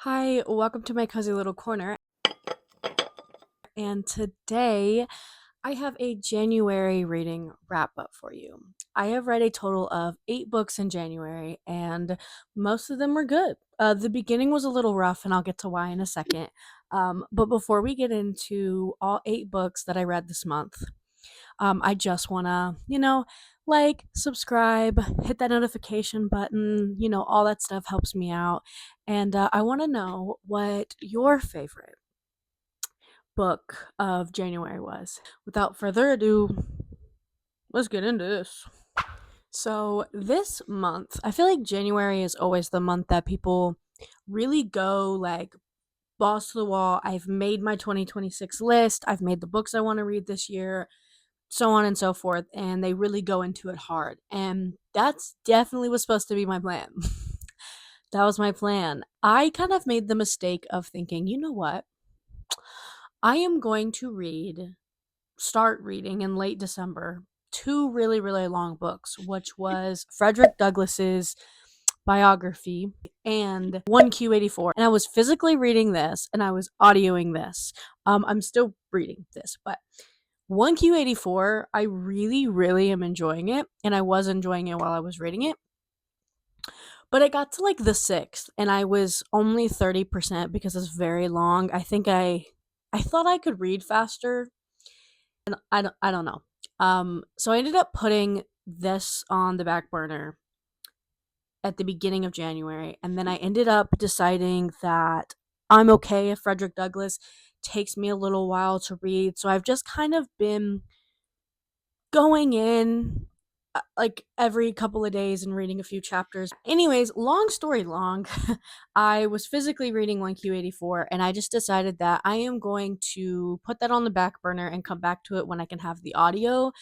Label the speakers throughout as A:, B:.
A: Hi, welcome to my cozy little corner. And today I have a January reading wrap up for you. I have read a total of 8 books in January, and most of them were good. The beginning was a little rough, and I'll get to why in a second. But before we get into all 8 books that I read this month, I just want to, like, subscribe, hit that notification button, all that stuff helps me out. And I want to know what your favorite book of January was. Without further ado, let's get into this. So, this month, I feel like January is always the month that people really go like balls to the wall. I've made my 2026 list, I've made the books I want to read this year, so on and so forth, and they really go into it hard. And that's definitely was supposed to be my plan. That was my plan. I kind of made the mistake of thinking, you know what? I am going to start reading in late December two really, really long books, which was Frederick Douglass's biography and 1Q84. And I was physically reading this and I was audioing this. I'm still reading this, but 1Q84, I really, really am enjoying it. And I was enjoying it while I was reading it. But I got to like the sixth and I was only 30% because it's very long. I thought I could read faster, and I don't know. So I ended up putting this on the back burner at the beginning of January, and then I ended up deciding that I'm okay if Frederick Douglass takes me a little while to read. So I've just kind of been going in like every couple of days and reading a few chapters. Anyways, long story long, I was physically reading 1Q84 and I just decided that I am going to put that on the back burner and come back to it when I can have the audio.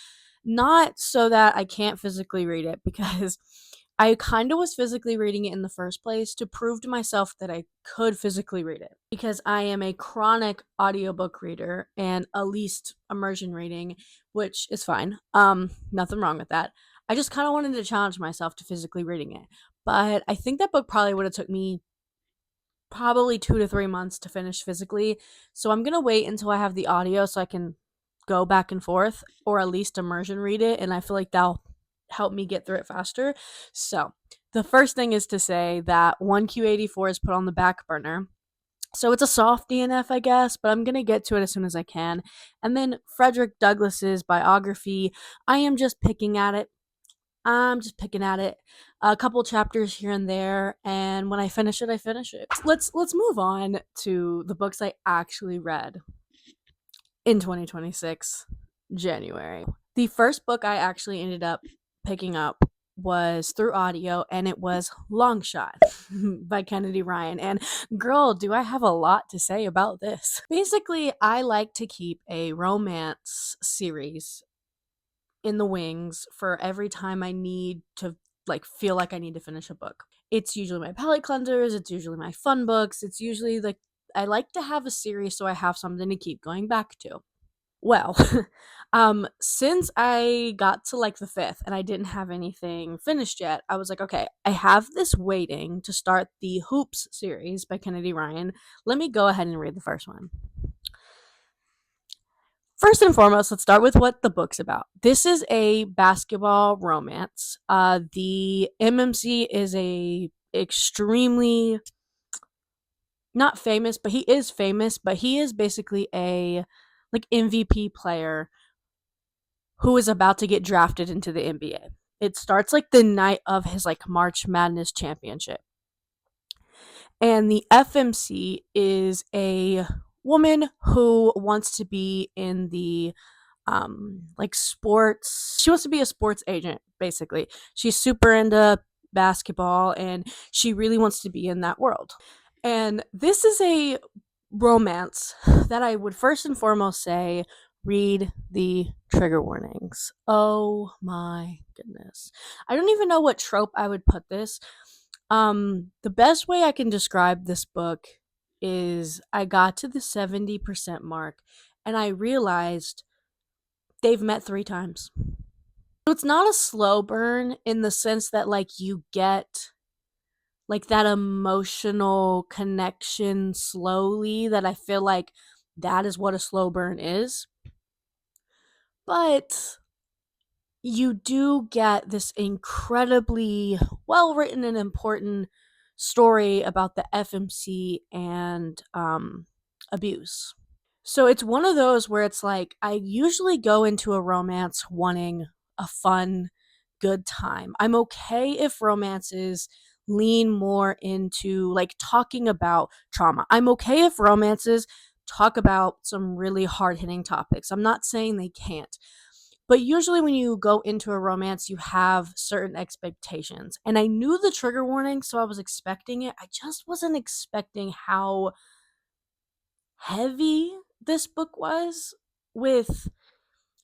A: Not so that I can't physically read it, because I kind of was physically reading it in the first place to prove to myself that I could physically read it, because I am a chronic audiobook reader and a least immersion reading, which is fine. Nothing wrong with that. I just kind of wanted to challenge myself to physically reading it. But I think that book probably would have took me probably 2 to 3 months to finish physically. So I'm gonna wait until I have the audio so I can go back and forth, or at least immersion read it, and I feel like that'll help me get through it faster. So the first thing is to say that 1Q84 is put on the back burner. So it's a soft DNF, I guess, but I'm gonna get to it as soon as I can. And then Frederick Douglass's biography, I am just picking at it. I'm just picking at it, a couple chapters here and there, and when I finish it, I finish it. Let's move on to the books I actually read in 2026 January. The first book I actually ended up picking up was through audio, and it was Long Shot by Kennedy Ryan. And girl, do I have a lot to say about this. Basically, I like to keep a romance series in the wings for every time I need to like feel like I need to finish a book. It's usually my palate cleansers, it's usually my fun books, it's usually like I like to have a series so I have something to keep going back to. Well, since I got to like the fifth and I didn't have anything finished yet, I was like, okay, I have this waiting to start the Hoops series by Kennedy Ryan. Let me go ahead and read the first one. First and foremost, let's start with what the book's about. This is a basketball romance. The MMC is a extremely not famous, but he is famous, but he is basically a like MVP player who is about to get drafted into the NBA. It starts like the night of his like March Madness championship. And the FMC is a woman who wants to be in the like sports. She wants to be a sports agent, basically. She's super into basketball and she really wants to be in that world. And this is a romance that I would first and foremost say read the trigger warnings. Oh my goodness. I don't even know what trope I would put this. The best way I can describe this book is I got to the 70% mark and I realized they've met 3 times. So it's not a slow burn in the sense that like you get like that emotional connection slowly, that I feel like that is what a slow burn is. But you do get this incredibly well written and important story about the FMC and abuse. So it's one of those where it's like I usually go into a romance wanting a fun, good time. I'm okay if romances lean more into like talking about trauma. I'm okay if romances talk about some really hard hitting topics. I'm not saying they can't. But usually, when you go into a romance, you have certain expectations. And I knew the trigger warning, so I was expecting it. I just wasn't expecting how heavy this book was with.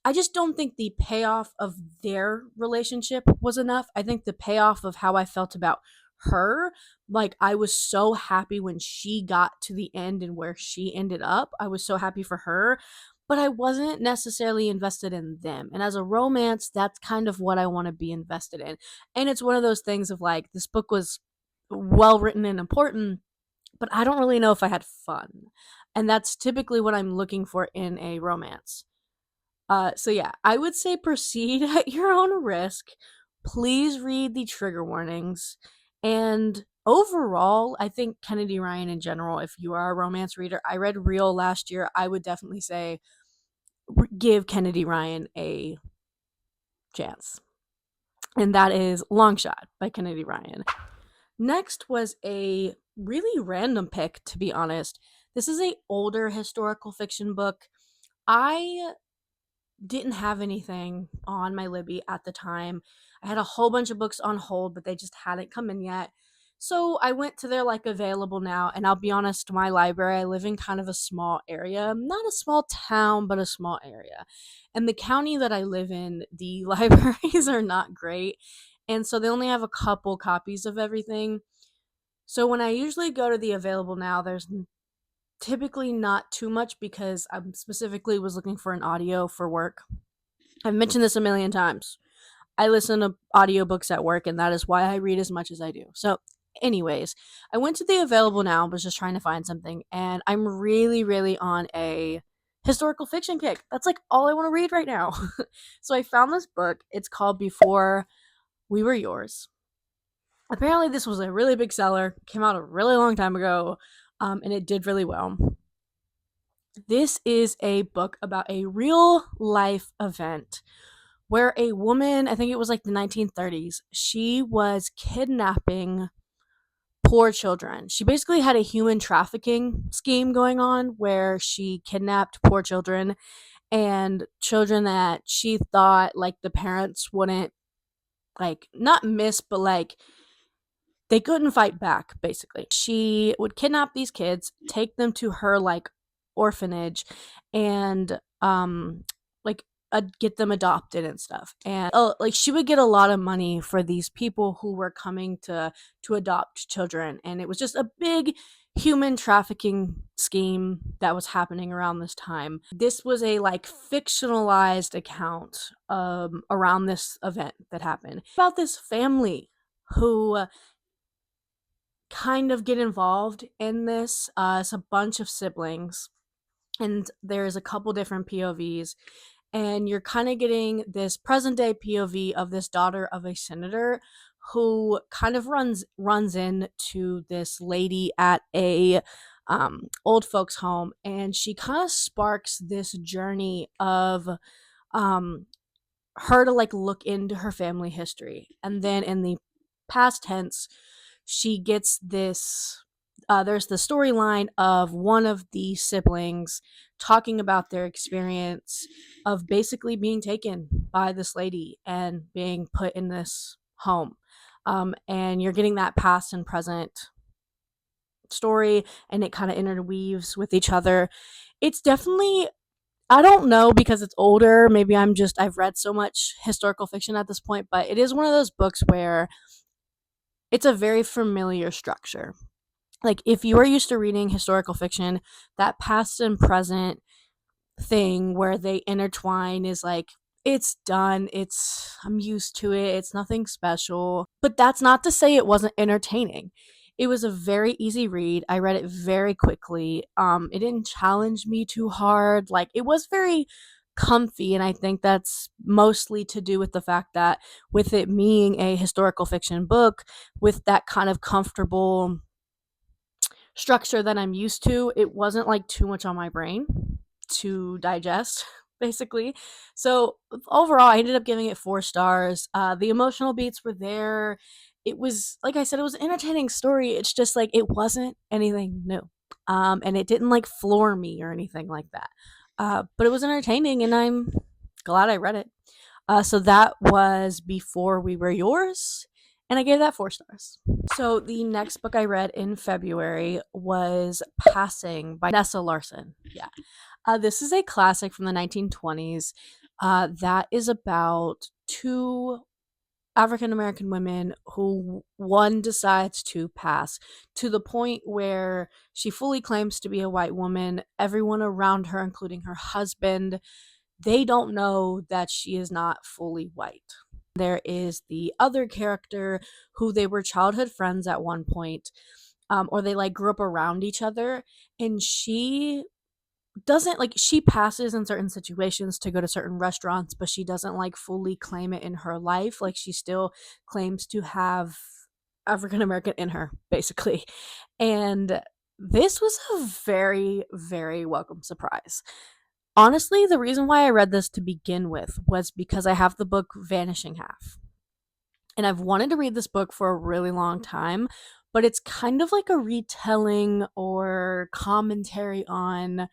A: I just don't think the payoff of their relationship was enough. I think the payoff of how I felt about her, like I was so happy when she got to the end and where she ended up. I was so happy for her, but I wasn't necessarily invested in them. And as a romance, that's kind of what I want to be invested in. And it's one of those things of like this book was well written and important, but I don't really know if I had fun. And that's typically what I'm looking for in a romance. So yeah, I would say proceed at your own risk. Please read the trigger warnings. And overall, I think Kennedy Ryan in general, if you are a romance reader, I read Real last year. I would definitely say give Kennedy Ryan a chance. And that is Long Shot by Kennedy Ryan. Next was a really random pick, to be honest. This is a older historical fiction book. I didn't have anything on my Libby at the time. I had a whole bunch of books on hold, but they just hadn't come in yet. So I went to their like available now, and I'll be honest, my library, I live in kind of a small area, not a small town, but a small area. And the county that I live in, the libraries are not great. And so they only have a couple copies of everything. So when I usually go to the available now, there's typically not too much because I specifically was looking for an audio for work. I've mentioned this a million times. I listen to audiobooks at work, and that is why I read as much as I do. So, anyways, I went to the available now, was just trying to find something, and I'm really, really on a historical fiction kick. That's like all I want to read right now. So, I found this book. It's called Before We Were Yours. Apparently, this was a really big seller, came out a really long time ago, and it did really well. This is a book about a real life event where a woman, I think it was like the 1930s, she was kidnapping poor children. She basically had a human trafficking scheme going on where she kidnapped poor children and children that she thought like the parents wouldn't like not miss, but like they couldn't fight back basically. She would kidnap these kids, take them to her like orphanage and like get them adopted and stuff. And like she would get a lot of money for these people who were coming to adopt children, and it was just a big human trafficking scheme that was happening around this time. This was a like fictionalized account around this event that happened about this family who kind of get involved in this. It's a bunch of siblings, and there's a couple different POVs, and you're kind of getting this present day POV of this daughter of a senator who kind of runs into this lady at a old folks home, and she kind of sparks this journey of um, her to like look into her family history, and then in the past tense she gets this there's the storyline of one of the siblings talking about their experience of basically being taken by this lady and being put in this home. And you're getting that past and present story, and it kind of interweaves with each other. It's definitely, I don't know because it's older. Maybe I've read so much historical fiction at this point, but it is one of those books where it's a very familiar structure. Like if you are used to reading historical fiction, that past and present thing where they intertwine is like It's done. I'm used to it. It's nothing special. But that's not to say it wasn't entertaining. It was a very easy read. I read it very quickly. It didn't challenge me too hard. Like, it was very comfy, and I think that's mostly to do with the fact that with it being a historical fiction book with that kind of comfortable structure that I'm used to, it wasn't like too much on my brain to digest, basically. So overall, I ended up giving it 4 stars. The emotional beats were there. It was, like I said, it was an entertaining story. It's just like it wasn't anything new, and it didn't like floor me or anything like that. But it was entertaining, and I'm glad I read it. So that was Before We Were Yours, and I gave that 4 stars. So the next book I read in February was Passing by Nessa Larson. Yeah. This is a classic from the 1920s that is about two African American women who one decides to pass to the point where she fully claims to be a white woman. Everyone around her, including her husband, they don't know that she is not fully white. There is the other character who they were childhood friends at one point, or they like grew up around each other, and she passes in certain situations to go to certain restaurants, but she doesn't like fully claim it in her life. Like, she still claims to have African American in her, basically. And this was a very, very welcome surprise. Honestly, the reason why I read this to begin with was because I have the book Vanishing Half. And I've wanted to read this book for a really long time, but it's kind of like a retelling or commentary on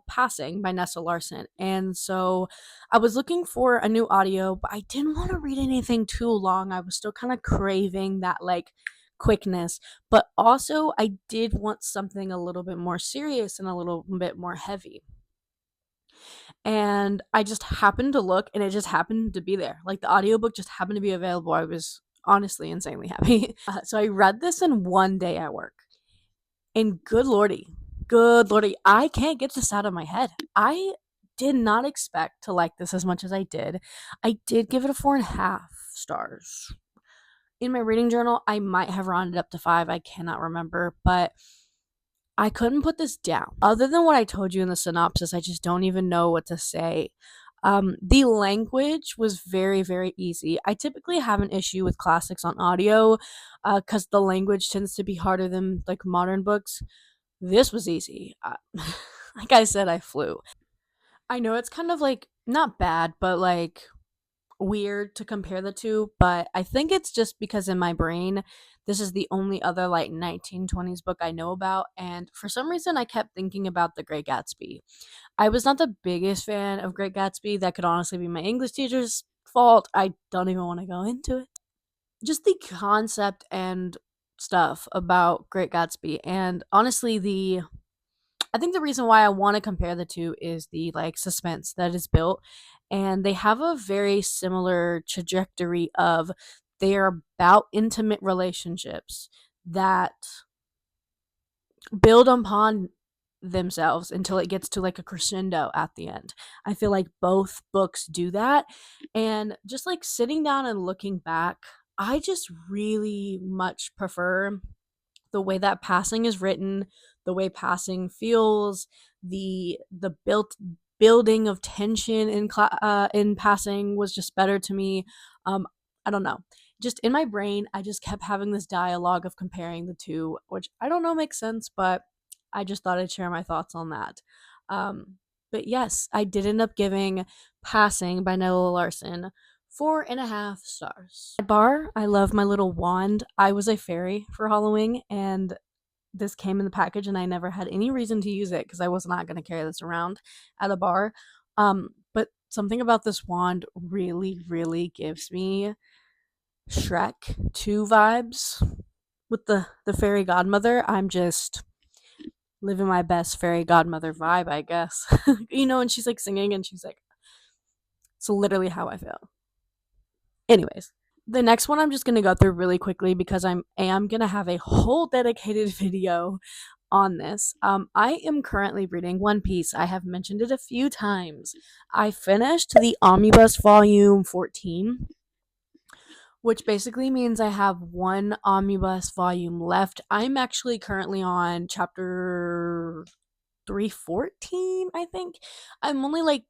A: Passing by Nessa Larson. And so I was looking for a new audio, but I didn't want to read anything too long. I was still kind of craving that like quickness, but also I did want something a little bit more serious and a little bit more heavy. And I just happened to look, and it just happened to be there. Like, the audiobook just happened to be available. I was honestly insanely happy. So I read this in one day at work. And good lordy, I can't get this out of my head. I did not expect to like this as much as I did. I did give it a 4.5 stars. In my reading journal, I might have rounded up to 5. I cannot remember, but I couldn't put this down. Other than what I told you in the synopsis, I just don't even know what to say. The language was very, very easy. I typically have an issue with classics on audio because the language tends to be harder than like modern books. This was easy. Like I said, I flew. I know it's kind of like not bad, but like weird to compare the two, but I think it's just because in my brain, this is the only other like 1920s book I know about, and for some reason I kept thinking about The Great Gatsby. I was not the biggest fan of Great Gatsby. That could honestly be my English teacher's fault. I don't even want to go into it. Just the concept and stuff about Great Gatsby, and honestly the I think the reason why I want to compare the two is the like suspense that is built, and they have a very similar trajectory of they are about intimate relationships that build upon themselves until it gets to like a crescendo at the end. I feel like both books do that, and just like sitting down and looking back, I just really much prefer the way that Passing is written, the way Passing feels, the building of tension in Passing was just better to me. I don't know. Just in my brain, I just kept having this dialogue of comparing the two, which I don't know makes sense, but I just thought I'd share my thoughts on that. But yes, I did end up giving Passing by Nella Larson 4.5 stars. Bar, I love my little wand. I was a fairy for Halloween, and this came in the package, and I never had any reason to use it because I was not going to carry this around at a bar. But something about this wand really, really gives me Shrek 2 vibes with the fairy godmother. I'm just living my best fairy godmother vibe, I guess. And she's like singing, and she's like, it's literally how I feel. Anyways, the next one I'm just gonna go through really quickly because I am gonna have a whole dedicated video on this. I am currently reading One Piece. I have mentioned it a few times. I finished the Omnibus Volume 14, which basically means I have one Omnibus volume left. I'm actually currently on chapter 314, I think. I'm only like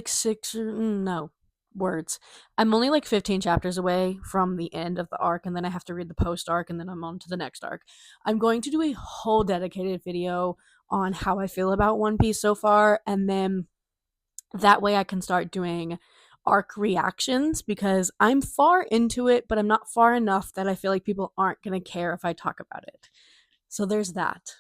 A: six or no words. I'm only like 15 chapters away from the end of the arc, and then I have to read the post arc, and then I'm on to the next arc. I'm going to do a whole dedicated video on how I feel about One Piece so far, and then that way I can start doing arc reactions because I'm far into it, but I'm not far enough that I feel like people aren't going to care if I talk about it. So there's that.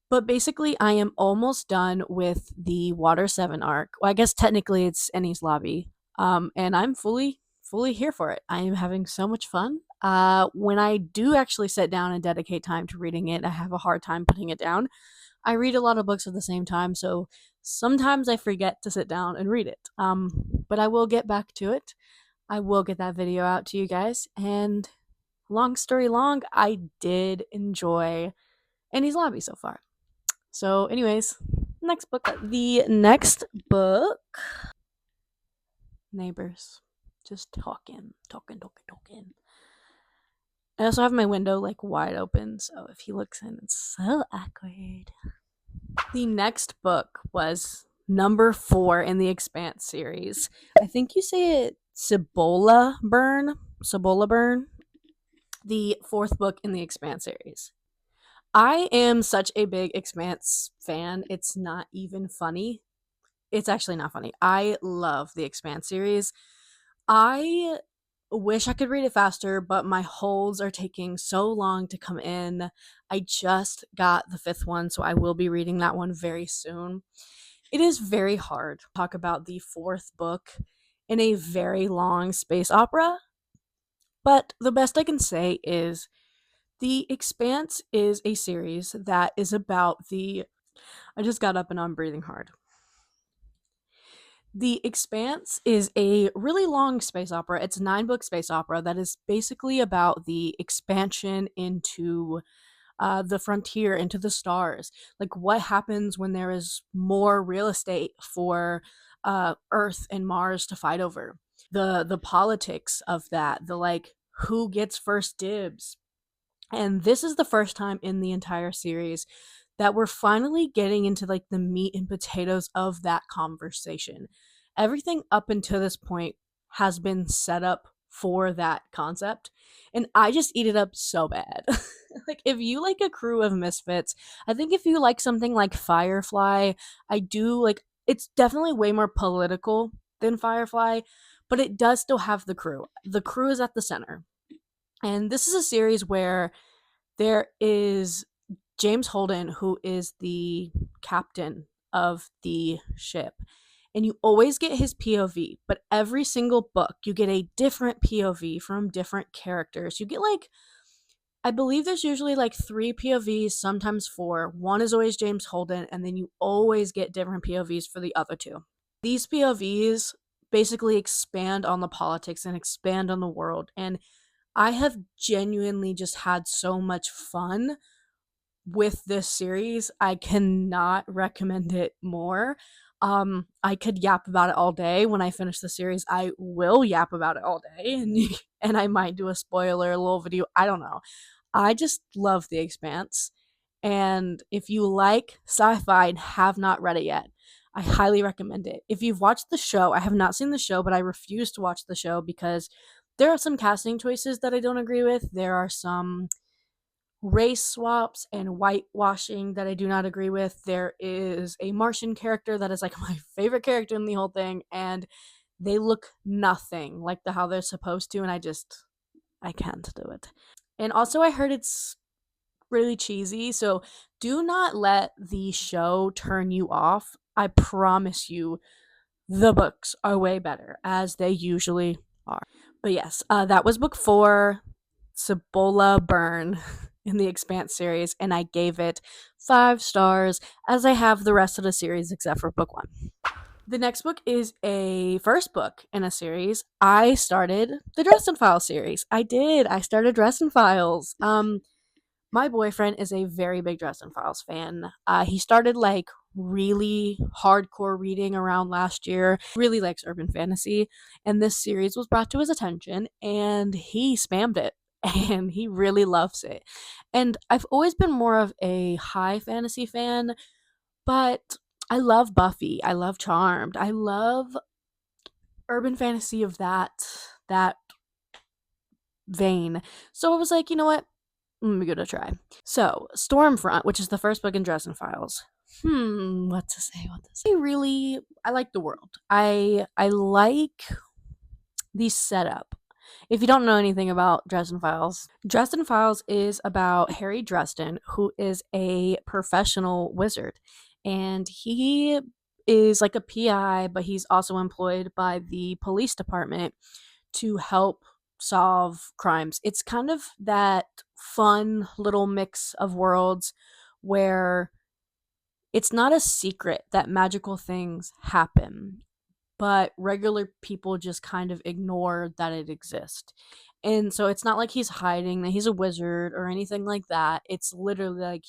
A: But basically, I am almost done with the Water 7 arc. Well, I guess technically it's Enies Lobby. And I'm fully here for it. I am having so much fun. When I do actually sit down and dedicate time to reading it, I have a hard time putting it down. I read a lot of books at the same time, so sometimes I forget to sit down and read it. But I will get back to it. I will get that video out to you guys. And long story long, I did enjoy Enies Lobby so far. So, anyways, next book. The next book, Neighbors. Just talking. I also have my window like wide open, so if he looks in, it's so awkward. The next book was number 4 in the Expanse series. I think you say it Cibola Burn. The 4th book in the Expanse series. I am such a big Expanse fan. It's not even funny. It's actually not funny. I love the Expanse series. I wish I could read it faster, but my holds are taking so long to come in. I just got the 5th one, so I will be reading that one very soon. It is very hard to talk about the 4th book in a very long space opera, but the best I can say is The Expanse is a series that is about the. I just got up and I'm breathing hard. The Expanse is a really long space opera. It's a 9-book space opera that is basically about the expansion into the frontier, into the stars. Like what happens when there is more real estate for Earth and Mars to fight over. The politics of that. The like who gets first dibs. And this is the first time in the entire series that we're finally getting into like the meat and potatoes of that conversation. Everything up until this point has been set up for that concept, and I just eat it up so bad. Like if you like a crew of misfits, I think if you like something like Firefly, I do like it's definitely way more political than Firefly, but it does still have the crew. The crew is at the center. And this is a series where there is James Holden, who is the captain of the ship. And you always get his POV, but every single book you get a different POV from different characters. You get like, I believe there's usually like 3 POVs, sometimes 4. One is always James Holden, and then you always get different POVs for the other 2. These POVs basically expand on the politics and expand on the world. And I have genuinely just had so much fun with this series. I cannot recommend it more. I could yap about it all day. When I finish the series, I will yap about it all day, and I might do a spoiler a little video. I don't know. I just love The Expanse, and if you like sci-fi and have not read it yet, I highly recommend it. If you've watched the show, I have not seen the show, but I refuse to watch the show because there are some casting choices that I don't agree with. There are some race swaps and whitewashing that I do not agree with. There is a Martian character that is like my favorite character in the whole thing, and they look nothing like how they're supposed to, and I can't do it. And also, I heard it's really cheesy, so do not let the show turn you off. I promise you, the books are way better, as they usually are. But yes, that was book 4, Cibola Burn, in the Expanse series, and I gave it 5 stars, as I have the rest of the series except for book 1. The next book is a first book in a series. I started the Dresden Files series. I did. I started Dresden Files. My boyfriend is a very big Dresden Files fan. He started like really hardcore reading around last year. Really likes urban fantasy, and this series was brought to his attention, and he spammed it, and he really loves it. And I've always been more of a high fantasy fan, but I love Buffy. I love Charmed. I love urban fantasy of that vein. So I was like, you know what? Let me give it a try. So, Stormfront, which is the first book in Dresden Files. What to say? What to say? I like the world. I like the setup. If you don't know anything about Dresden Files is about Harry Dresden, who is a professional wizard, and he is like a PI, but he's also employed by the police department to help solve crimes. It's kind of that fun little mix of worlds where it's not a secret that magical things happen, but regular people just kind of ignore that it exists. And so it's not like he's hiding that he's a wizard or anything like that. It's literally like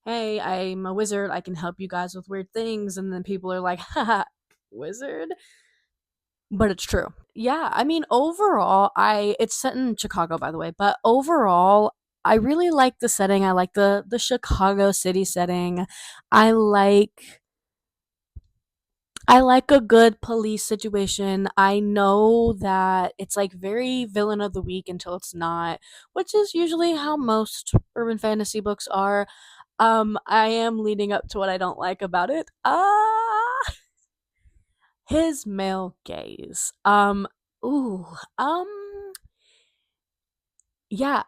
A: hey, I'm a wizard. I can help you guys with weird things. And then people are like, haha, wizard? But it's true. Yeah, I mean, overall, it's set in Chicago, by the way, but overall, I really like the setting. I like the Chicago city setting. I like I like a good police situation. I know that it's like very villain of the week until it's not, which is usually how most urban fantasy books are. I am leading up to what I don't like about it. His male gaze. Ooh, yeah,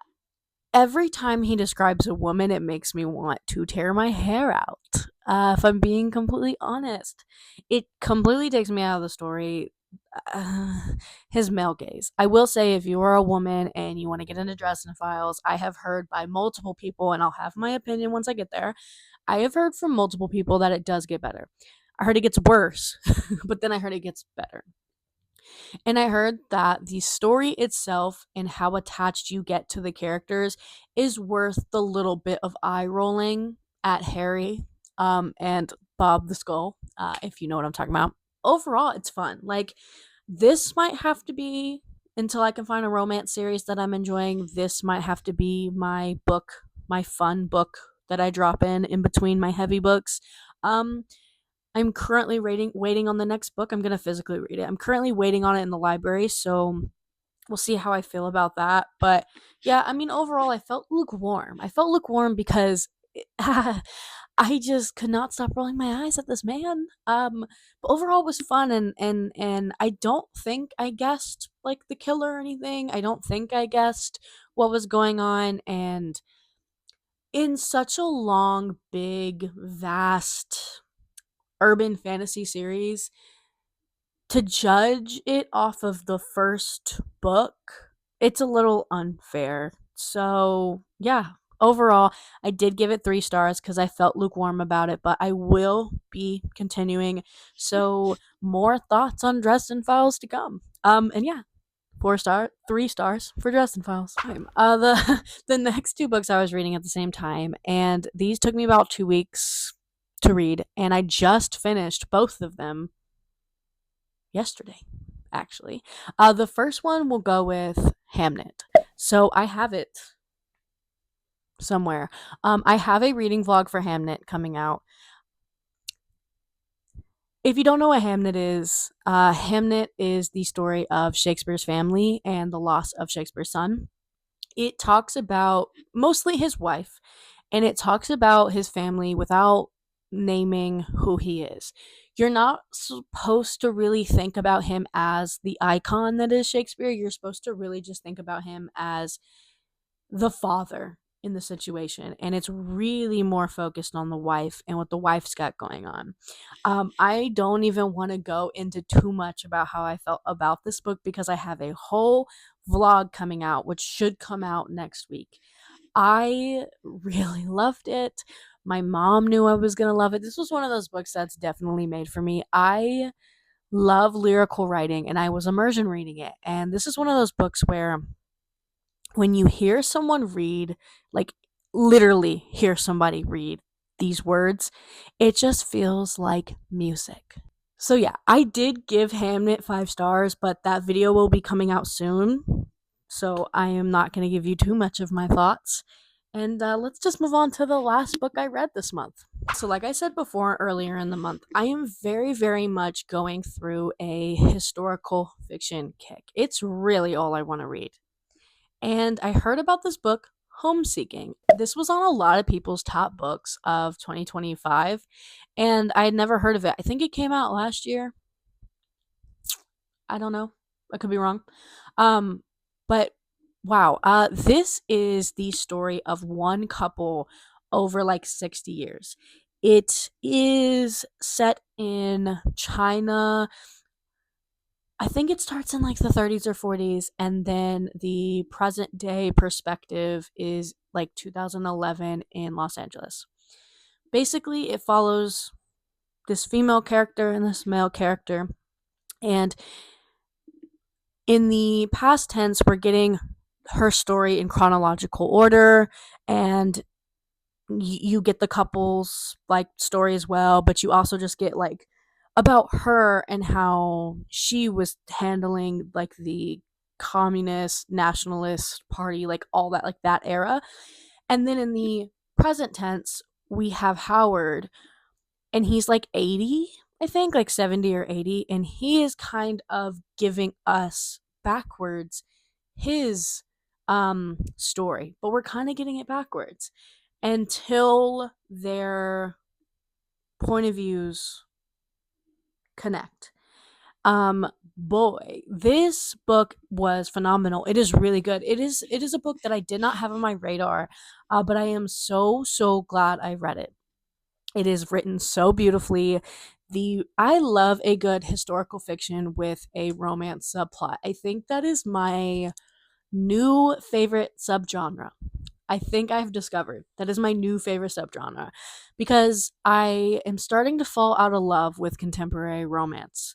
A: every time he describes a woman, it makes me want to tear my hair out. If I'm being completely honest, it completely takes me out of the story. Uh, his male gaze. I will say, if you are a woman and you want to get into Dresden Files, I have heard by multiple people, and I'll have my opinion once I get there. I have heard from multiple people that it does get better. I heard it gets worse, but then I heard it gets better. And I heard that the story itself and how attached you get to the characters is worth the little bit of eye rolling at Harry and Bob the Skull, if you know what I'm talking about. Overall, it's fun. Like, this might have to be, until I can find a romance series that I'm enjoying, this might have to be my book, my fun book that I drop in between my heavy books. Um, I'm currently waiting on the next book. I'm gonna physically read it. I'm currently waiting on it in the library, so we'll see how I feel about that. But yeah, I mean, overall, I felt lukewarm. I felt lukewarm because I just could not stop rolling my eyes at this man. But overall, it was fun, and I don't think I guessed like the killer or anything. I don't think I guessed what was going on, and in such a long, big, vast urban fantasy series, to judge it off of the first book, it's a little unfair. So, yeah, overall, I did give it 3 stars because I felt lukewarm about it, but I will be continuing. So, more thoughts on Dresden Files to come. And yeah, 3 stars for Dresden Files. The the next 2 books I was reading at the same time, and these took me about 2 weeks to read, and I just finished both of them yesterday, actually. The first one will go with Hamnet. So I have it somewhere. I have a reading vlog for Hamnet coming out. If you don't know what Hamnet is the story of Shakespeare's family and the loss of Shakespeare's son. It talks about mostly his wife, and it talks about his family without naming who he is. You're not supposed to really think about him as the icon that is Shakespeare. You're supposed to really just think about him as the father in the situation, and it's really more focused on the wife and what the wife's got going on. I don't even want to go into too much about how I felt about this book because I have a whole vlog coming out, which should come out next week. I really loved it. My mom knew I was gonna love it. This was one of those books that's definitely made for me. I love lyrical writing, and I was immersion reading it, and this is one of those books where when you hear someone read like literally hear somebody read these words, it just feels like music. So yeah, I did give Hamnet 5 stars, but that video will be coming out soon. So I am not going to give you too much of my thoughts. And let's just move on to the last book I read this month. So, like I said before earlier in the month, I am very, very much going through a historical fiction kick. It's really all I want to read. And I heard about this book, Homeseeking. This was on a lot of people's top books of 2025, and I had never heard of it. I think it came out last year. I don't know. I could be wrong. Um, but wow, this is the story of one couple over like 60 years. It is set in China. I think it starts in like the 30s or 40s, and then the present day perspective is like 2011 in Los Angeles. Basically, it follows this female character and this male character, and in the past tense, we're getting her story in chronological order, and you get the couple's like story as well, but you also just get like about her and how she was handling like the communist nationalist party, like all that, like that era. And then in the present tense, we have Howard, and he's like 80, I think, like 70 or 80, and he is kind of giving us backwards his story, but we're kind of getting it backwards until their point of views connect. Boy, this book was phenomenal. It is really good. It is a book that I did not have on my radar, but I am so glad I read it. It is written so beautifully. The I love a good historical fiction with a romance subplot. I think that is my new favorite subgenre. I think I've discovered that is my new favorite subgenre because I am starting to fall out of love with contemporary romance.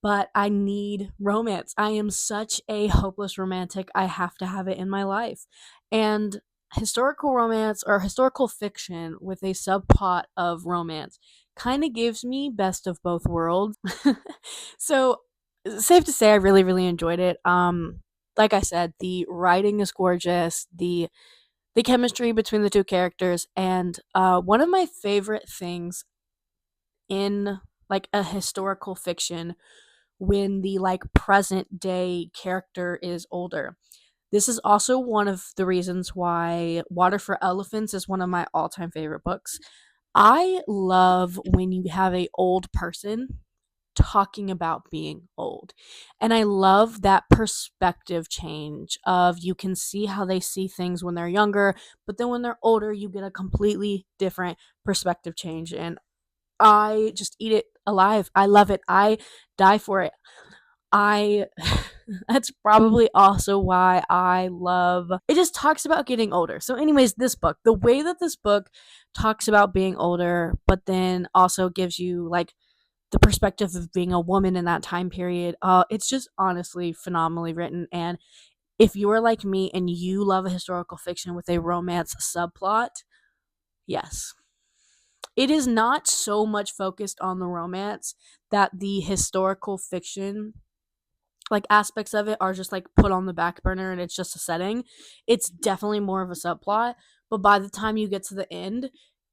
A: But I need romance. I am such a hopeless romantic. I have to have it in my life. And historical romance or historical fiction with a subplot of romance kind of gives me best of both worlds. So, safe to say I really enjoyed it. Like I said, the writing is gorgeous. The chemistry between the two characters, and one of my favorite things in like a historical fiction when the like present day character is older. This is also one of the reasons why Water for Elephants is one of my all-time favorite books. I love when you have a old person talking about being old. And I love that perspective change of you can see how they see things when they're younger, but then when they're older, you get a completely different perspective change. And I just eat it alive. I love it. I die for it. I that's probably also why I love it. Just talks about getting older. So anyways, this book, the way that this book talks about being older, but then also gives you like the perspective of being a woman in that time period. It's just honestly phenomenally written. And if you're like me and you love a historical fiction with a romance subplot, yes. It is not so much focused on the romance that the historical fiction like aspects of it are just like put on the back burner and it's just a setting. It's definitely more of a subplot, but by the time you get to the end,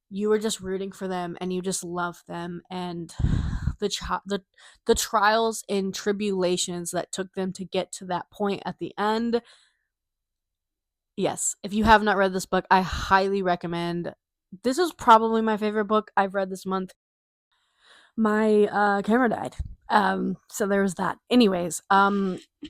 A: you are just rooting for them and you just love them, and the trials and tribulations that took them to get to that point at the end. Yes, if you have not read this book, I highly recommend. This is probably my favorite book I've read this month. My camera died. So there was that. Anyways,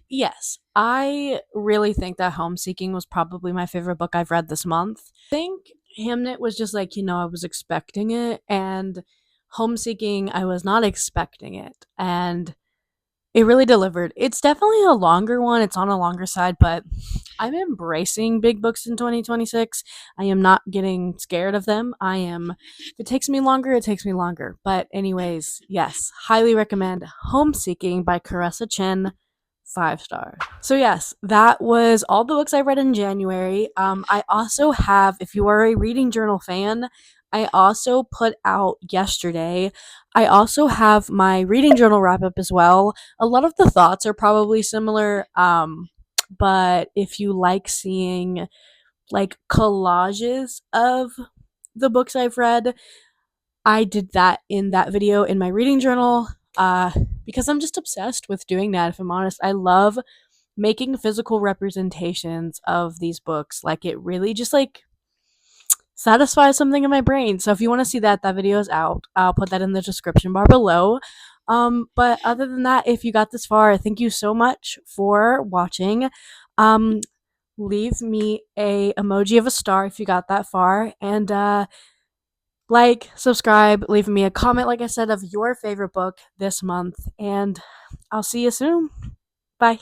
A: yes, I really think that Homeseeking was probably my favorite book I've read this month. I think Hamnet was just like, I was expecting it, and Homeseeking, I was not expecting it. And it really delivered. It's definitely a longer one. It's on a longer side, but I'm embracing big books in 2026. I am not getting scared of them. If it takes me longer, it takes me longer. But, anyways, yes, highly recommend Homeseeking by Caressa Chen 5 star. So yes, that was all the books I read in January. I also have, if you are a reading journal fan, I also put out yesterday. I also have my reading journal wrap up as well. A lot of the thoughts are probably similar, but if you like seeing like collages of the books I've read, I did that in that video in my reading journal. Uh, because I'm just obsessed with doing that. If I'm honest, I love making physical representations of these books. Like it really just like satisfies something in my brain. So if you want to see that, that video is out. I'll put that in the description bar below. But other than that, if you got this far, thank you so much for watching. Um, Leave me a emoji of a star if you got that far, and like, subscribe, leave me a comment, like I said, of your favorite book this month, and I'll see you soon. Bye.